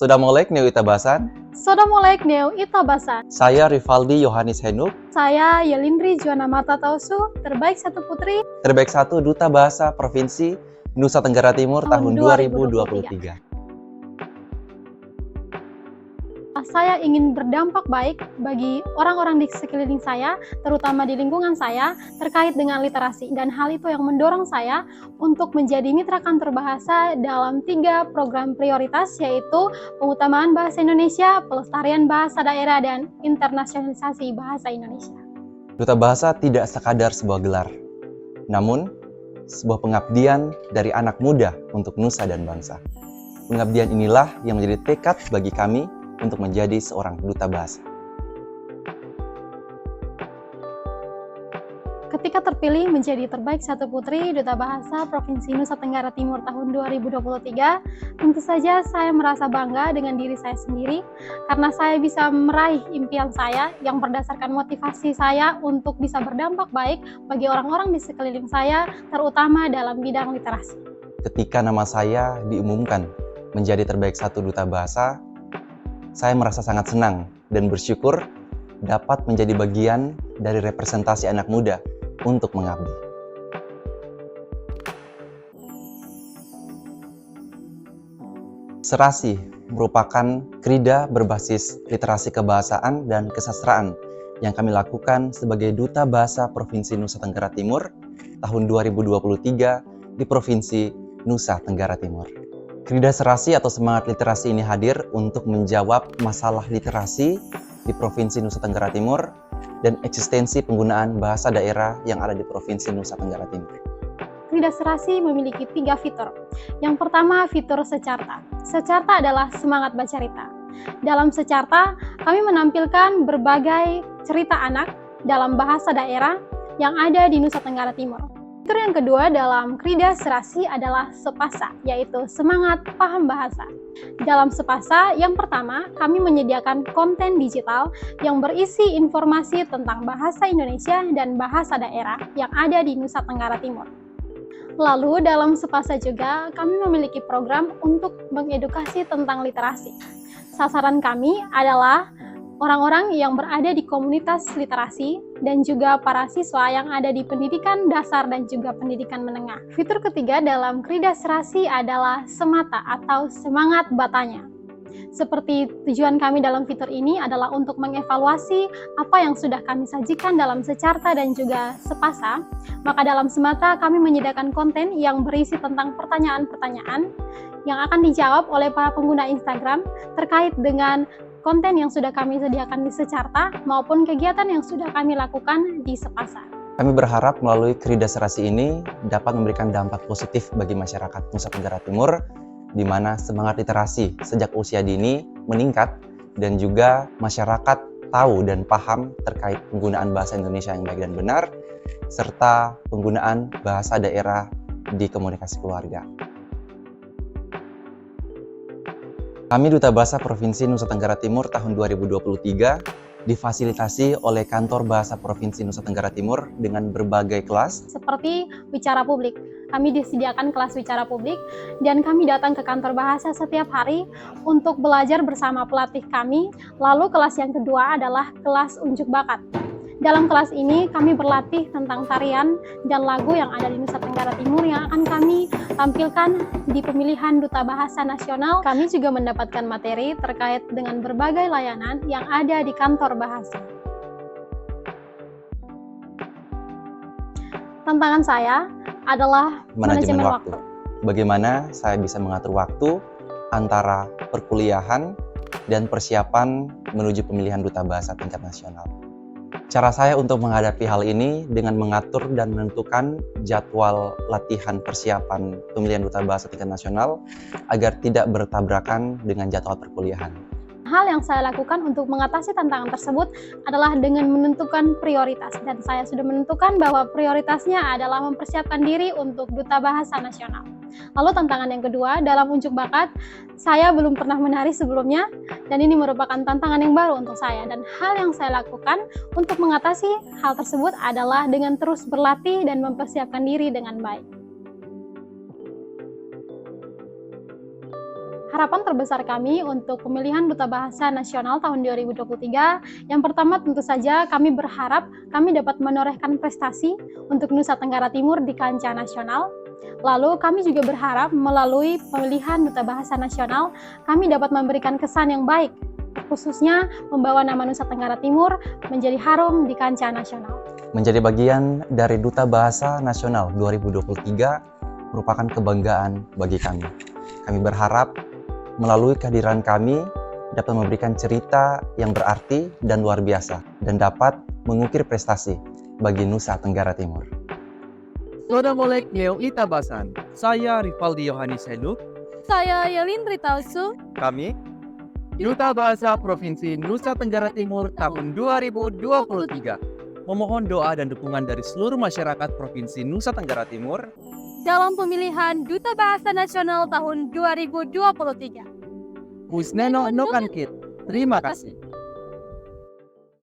Sudah molek Neo Itabasan? Sudah mulai Neo Itabasan. Saya Rivaldi Yohanes Henuk, Saya Yelindri Juana Mata Tausu, terbaik satu putri. terbaik 1 Duta Bahasa Provinsi Nusa Tenggara Timur tahun 2023. Saya ingin berdampak baik bagi orang-orang di sekeliling saya, terutama di lingkungan saya, terkait dengan literasi. Dan hal itu yang mendorong saya untuk menjadi mitra kantor bahasa dalam 3 program prioritas, yaitu pengutamaan bahasa Indonesia, pelestarian bahasa daerah, dan internasionalisasi bahasa Indonesia. Duta Bahasa tidak sekadar sebuah gelar, namun sebuah pengabdian dari anak muda untuk nusa dan bangsa. Pengabdian inilah yang menjadi tekad bagi kami untuk menjadi seorang duta bahasa. Ketika terpilih menjadi terbaik satu putri Duta Bahasa Provinsi Nusa Tenggara Timur tahun 2023, tentu saja saya merasa bangga dengan diri saya sendiri karena saya bisa meraih impian saya yang berdasarkan motivasi saya untuk bisa berdampak baik bagi orang-orang di sekeliling saya, terutama dalam bidang literasi. Ketika nama saya diumumkan menjadi terbaik 1 duta bahasa, saya merasa sangat senang dan bersyukur dapat menjadi bagian dari representasi anak muda untuk mengabdi. Serasi merupakan krida berbasis literasi kebahasaan dan kesastraan yang kami lakukan sebagai Duta Bahasa Provinsi Nusa Tenggara Timur tahun 2023 di Provinsi Nusa Tenggara Timur. Krida Serasi atau semangat literasi ini hadir untuk menjawab masalah literasi di Provinsi Nusa Tenggara Timur dan eksistensi penggunaan bahasa daerah yang ada di Provinsi Nusa Tenggara Timur. Krida Serasi memiliki 3 fitur. Yang pertama, fitur secarta. Secarta adalah semangat bercerita. Dalam secarta, kami menampilkan berbagai cerita anak dalam bahasa daerah yang ada di Nusa Tenggara Timur. Fitur yang kedua dalam Krida Serasi adalah Sepasa, yaitu semangat paham bahasa. Dalam Sepasa, yang pertama, kami menyediakan konten digital yang berisi informasi tentang bahasa Indonesia dan bahasa daerah yang ada di Nusa Tenggara Timur. Lalu dalam Sepasa juga, kami memiliki program untuk mengedukasi tentang literasi. Sasaran kami adalah orang-orang yang berada di komunitas literasi dan juga para siswa yang ada di pendidikan dasar dan juga pendidikan menengah. Fitur ketiga dalam Krida Serasi adalah Semata atau semangat batanya. Seperti tujuan kami dalam fitur ini adalah untuk mengevaluasi apa yang sudah kami sajikan dalam Secarta dan juga Sepasa, maka dalam Semata kami menyediakan konten yang berisi tentang pertanyaan-pertanyaan yang akan dijawab oleh para pengguna Instagram terkait dengan konten yang sudah kami sediakan di Secarta maupun kegiatan yang sudah kami lakukan di Sepasa. Kami berharap melalui Krida Serasi ini dapat memberikan dampak positif bagi masyarakat Nusa Tenggara Timur, di mana semangat literasi sejak usia dini meningkat dan juga masyarakat tahu dan paham terkait penggunaan bahasa Indonesia yang baik dan benar, serta penggunaan bahasa daerah di komunikasi keluarga. Kami Duta Bahasa Provinsi Nusa Tenggara Timur tahun 2023 difasilitasi oleh Kantor Bahasa Provinsi Nusa Tenggara Timur dengan berbagai kelas seperti bicara publik. Kami disediakan kelas bicara publik dan kami datang ke kantor bahasa setiap hari untuk belajar bersama pelatih kami. Lalu kelas yang kedua adalah kelas unjuk bakat. Dalam kelas ini kami berlatih tentang tarian dan lagu yang ada di Nusa Tenggara Timur yang akan kami tampilkan di pemilihan Duta Bahasa Nasional. Kami juga mendapatkan materi terkait dengan berbagai layanan yang ada di kantor bahasa. Tantangan saya adalah manajemen waktu. Bagaimana saya bisa mengatur waktu antara perkuliahan dan persiapan menuju pemilihan Duta Bahasa tingkat nasional. Cara saya untuk menghadapi hal ini dengan mengatur dan menentukan jadwal latihan persiapan pemilihan Duta Bahasa tingkat nasional agar tidak bertabrakan dengan jadwal perkuliahan. Hal yang saya lakukan untuk mengatasi tantangan tersebut adalah dengan menentukan prioritas, dan saya sudah menentukan bahwa prioritasnya adalah mempersiapkan diri untuk Duta Bahasa Nasional. Lalu tantangan yang kedua, dalam unjuk bakat, saya belum pernah menari sebelumnya dan ini merupakan tantangan yang baru untuk saya, dan hal yang saya lakukan untuk mengatasi hal tersebut adalah dengan terus berlatih dan mempersiapkan diri dengan baik. Harapan terbesar kami untuk pemilihan Duta Bahasa Nasional tahun 2023, yang pertama tentu saja kami berharap kami dapat menorehkan prestasi untuk Nusa Tenggara Timur di kancah nasional. Lalu kami juga berharap melalui pemilihan Duta Bahasa Nasional, kami dapat memberikan kesan yang baik, khususnya membawa nama Nusa Tenggara Timur menjadi harum di kancah nasional. Menjadi bagian dari Duta Bahasa Nasional 2023 merupakan kebanggaan bagi kami. Kami berharap melalui kehadiran kami dapat memberikan cerita yang berarti dan luar biasa dan dapat mengukir prestasi bagi Nusa Tenggara Timur. Soda Molek Neo Itabasan. Saya Rivaldi Yohanis Helu. Saya Yelin Ritausu. Kami Duta Bahasa Provinsi Nusa Tenggara Timur tahun 2023. Memohon doa dan dukungan dari seluruh masyarakat Provinsi Nusa Tenggara Timur Dalam pemilihan Duta Bahasa Nasional tahun 2023. Pusneno Nokankit. Terima kasih.